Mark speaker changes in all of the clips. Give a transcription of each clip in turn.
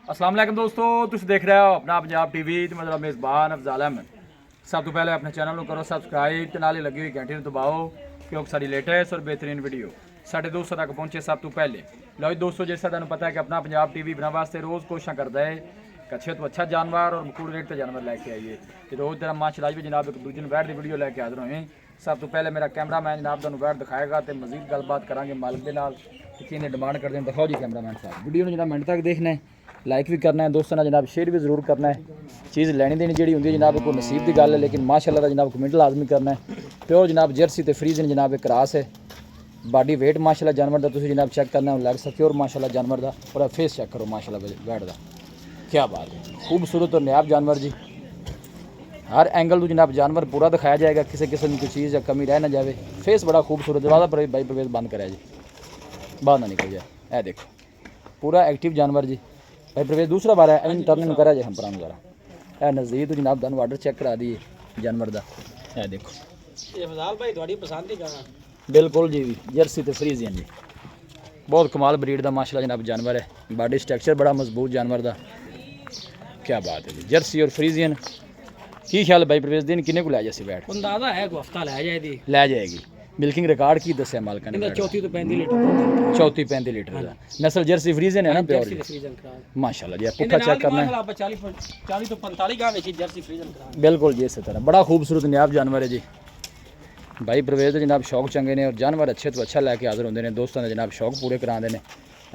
Speaker 1: अस्सलाम वालेकुम दोस्तों, तुम देख रहे हो अपना पंजाब टीवी ते मतलब मेज़बान अफजाल अहमद। सब तो पहले अपने चैनल को करो सब्सक्राइब ते नाल लगी हुई घंटी दबाओ क्योंकि सारी लेटेस्ट और बेहतरीन वीडियो साढ़े दोस्तों तक पहुंचे सब तो पहले। लो जी दोस्तों, जैसा तुहानू पता है कि अपना पंजाब टीवी बनाने वास्ते रोज़ कोशिश करता है कि अच्छे तो अच्छा जानवर और मकूल रेट के जानवर लैके आइए। तो रोज़ तरह माशाअल्लाह भी जनाब एक दूजे बैठ की वीडियो लैके हाजिर होए। सब तो पहले मेरा कैमरामैन जनाब तुहानू बैठ दिखाएगा तो मजीद गलबात करांगे मालिक के नाल कि किने डिमांड करते हैं। दिखाओ जी कैमरामैन साहब, वीडियो में जनाब मिनट तक देखना है, लाइक भी करना है दोस्तों ने जनाब, शेयर भी जरूर करना है। चीज़ लैनी देनी जी होंगी जनाब कोई नसीब की गल है, लेकिन माशाअल्लाह जनाब कमेंट लाजमी करना है। प्योर जनाब जर्सी तो फ्रीजन जनाब एक क्रास है। बॉडी वेट माशाअल्लाह जानवर का तुम जनाब चेक करना है, लैग सिक्योर माशाअल्लाह जानवर का, और फेस चेक करो माशाअल्लाह बैठ का, क्या बात है, खूबसूरत और नायाब जानवर जी। हर एंगल तो जनाब जानवर पूरा दिखाया जाएगा, किसी किस्म की चीज़ या कमी रह ना जाए। फेस बड़ा खूबसूरत, ज़्यादा पर भाई प्रवेश बंद कराया जी, बाहर ना निकल जाए। ए देखो पूरा एक्टिव जानवर जी। भाई प्रवेश दूसरा बार है इन टर्न करा जाए हम पर जरा ए नज़दीक तो जनाब तुहानू आर्डर चेक करा दिए जानवर का। ए देखो
Speaker 2: ये फजाल भाई थोड़ी पसंद ही करना
Speaker 1: बिल्कुल जी, जर्सी तो फ्रीजियन जी, बहुत कमाल ब्रीड का माशाल्लाह जनाब जानवर है। बॉडी स्ट्रक्चर बड़ा मजबूत जानवर का, क्या बात है जी। जर्सी और फ्रीजियन की ख्याल भाई प्रवेश दिन किन्ने को लै जासी बैठ?
Speaker 2: अंदाजा है को हफ्ता लै जाएगी,
Speaker 1: लै जाएगी। मिल्किंग रिकॉर्ड की दसिया मालिक ने?
Speaker 2: 34 तो 35 लीटर,
Speaker 1: 34-35 लीटर का नस्ल जर्सी फ्रीजियन है ना प्योर जी। माशाल्लाह जी पुट्ठा चेक करना है,
Speaker 2: 40 तो 45 गांव में जर्सी फ्रीजन करा
Speaker 1: बिल्कुल जी। इस तरह बड़ा खूबसूरत नायाब जानवर है जी। भाई प्रवेश जनाब शौक चंगे ने और जानवर अच्छे तो अच्छा लैके हाजिर होंगे ने दोस्तों ने जनाब शौक पूरे कराते हैं।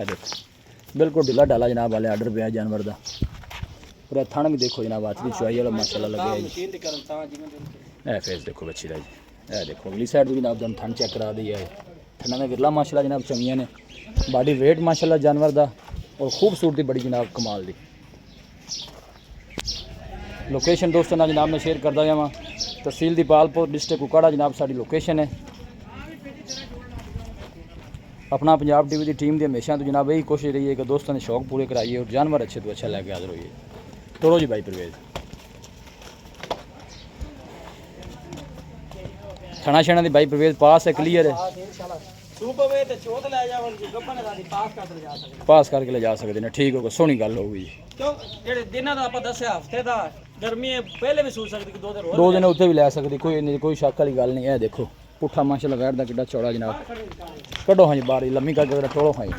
Speaker 1: देखो बिल्कुल ढिला डाला जनाब वाले आर्डर पे जानवर का। पूरा थन भी देखो जनाब, हाथ की चुआई वाला माशाल्लाह लगे जी। ए फेस देखो बच्ची का जी। ए देखो अगली साइड भी जनाब तुम थन चेक करा दी है, थना में विरला माशाल्लाह जनाब चंगिया ने। बॉडी वेट माशाल्लाह जानवर का और खूबसूरती बड़ी जनाब कमाल दी। लोकेशन दोस्तों ना जनाब मैं शेयर करता जावा, तहसील दीपालपुर डिस्ट्रिक्ट कुकाड़ा जनाब साड़ी लोकेशन है। अपना पंजाब टीवी की टीम की हमेशा तो जनाब यही कोशिश रही है कि दोस्तों ने शौक पूरे कराइए और जानवर अच्छे तो अच्छा लैके हाजिर होइए। तोड़ो जी भाई प्रवेश। खाना शाना दी भाई प्रवेश पास है, क्लियर है, पास करके ले जा सकते हैं। ठीक होगा, सोहनी गल होगी जी। दो दिन उत्ते भी लै सकती, कोई शक वाली गल नहीं है। देखो पुट्ठा माशाल्लाह बैठ दा किड्डा चौड़ा जनाब, कड्डो हाँ जी बारी लम्मी करके टोलो हाँ जी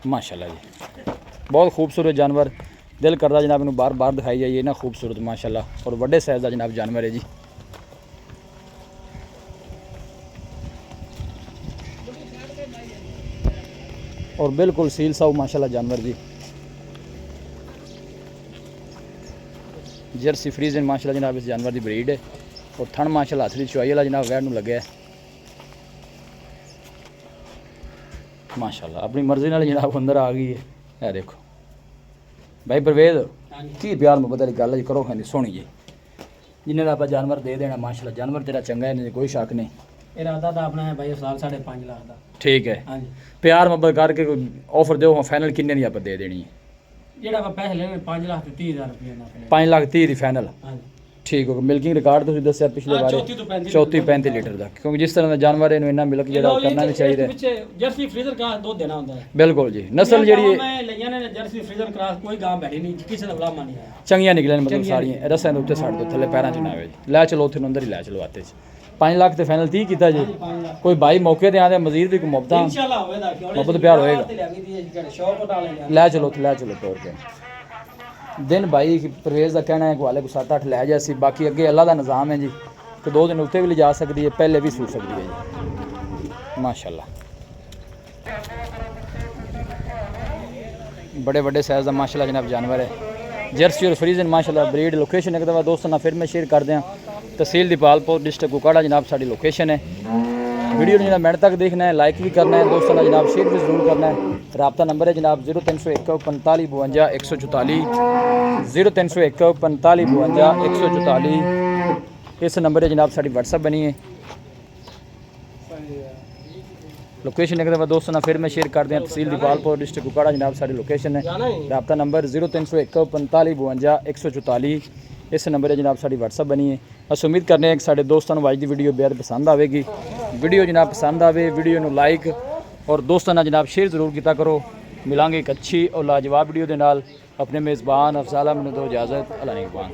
Speaker 1: माशाल्लाह जी। बहुत खूबसूरत जानवर, दिल करता जनाब इन्हू बार बार दिखाई जाइए ना, खूबसूरत माशाल्लाह और बड़े साइज़ का जनाब जानवर है जी। और बिल्कुल सील साऊ माशाल्लाह जानवर जी। जर्सी फ्रीजन माशाल्लाह जनाब इस जानवर की ब्रीड है और थन माशाल्लाह हाथ की चुआई वाला जनाब वैड लगे है माशाल्लाह, अपनी मर्जी नाल जनाब अंदर आ गई है। यह देखो भाई प्रवेद की प्यार मुहब्बत वाली गल करो हाँ सोहनी जी, जिन्हें का आप जानवर दे देना माशाल्लाह, जानवर तेरा चंगा है, कोई शक नहीं।
Speaker 2: इरादा तो अपना है भाई साल 5.5 लाख का।
Speaker 1: ठीक है,
Speaker 2: हाँ जी
Speaker 1: प्यार मुहब्बत करके ऑफर दो, फाइनल किन्ने दी आप दे देनी है?
Speaker 2: जेड़ा आप पैसे लेने 5,30,000 रुपये
Speaker 1: 5,30,000 दी फाइनल।
Speaker 2: हाँ जी
Speaker 1: ठीक होगा। मिल्किंग रिकॉर्ड तुम दसिया पिछले बारे 34-35 लीटर का, क्योंकि जिस तरह का जानवर है इन्ना मिल्क जो करना भी चाहिए।
Speaker 2: जर्सी फ्रीजर क्रॉस दूध देना होता है
Speaker 1: बिल्कुल जी। नस्ल जी
Speaker 2: जर्सी फ्रीजर क्रॉस कोई गांव बैठी नहीं, किसी का बुलामा नहीं आया,
Speaker 1: चंगियां निकलन मतलब सारियां रस्सियां के उत्ते साइड तो थले पैरों च ना आवे जी। लै चलो उत्थे अंदर ही लै चलो आते 5 लाख तो फाइनल 30 किया जी। कोई भाई मौके ते आते मजीद भी मुहब्बत
Speaker 2: इंशाल्लाह होएगा,
Speaker 1: मुहब्बत प्यार होएगा, लै चलो तौर पे दिन भाई प्रवेश का कहना है कि वाले को 7-8 लै जासी, बाकी अगे अल्लाह का निज़ाम है जी कि 2 दिन उत्ते भी ले जा सकती है, पहले भी सूट सकती है जी माशाल्लाह। बड़े बड़े साइज़ का माशाल्लाह जनाब जानवर है। जर्सी और फ्रीजन माशाल्लाह ब्रीड। लोकेशन एक दफ़ा दोस्तों ना फिर मैं शेयर कर दें, तहसील दीपालपुर डिस्ट्रिक्ट कुकाड़ा जनाब साड़ी लोकेशन है। वीडियो जनाब मिनट तक देखना है, लाइक भी करना है दोस्तों ना जनाब, शेयर भी जरूर करना है। राब्ता नंबर है जनाब 0301 45 52 144 0301 45 52 144। इस नंबर है जनाब साड़ी व्हाट्सअप बनी है। लोकेशन एक दफ़ा दोस्तों ना फिर मैं शेयर कर दें, तहसील दीपालपुर डिस्ट्रिक्ट कुकाड़ा जनाब साड़ी लोकेशन है। राब्ता नंबर 0301 45 52 144। इस नंबर है जनाब साड़ी व्हाट्सअप बनी है। अस उम्मीद करने कि साढ़े दोस्तों को अज की वीडियो बेहद पसंद आएगी। वीडियो जनाब पसंद आए वीडियो लाइक और दोस्तों ना जनाब शेयर जरूर किया करो। ਮਿਲਾਂਗੇ ਇੱਕ ਅੱਛੀ ਔਰ ਲਾਜਵਾਬ ਵੀਡੀਓ ਦੇ ਨਾਲ। ਆਪਣੇ ਮੇਜ਼ਬਾਨ ਅਫਜ਼ਾਲ ਅਹਿਮਦ ਨੂੰ ਦਿਓ ਇਜਾਜ਼ਤ। ਅੱਲਾ ਨਿਗਹਬਾਨ।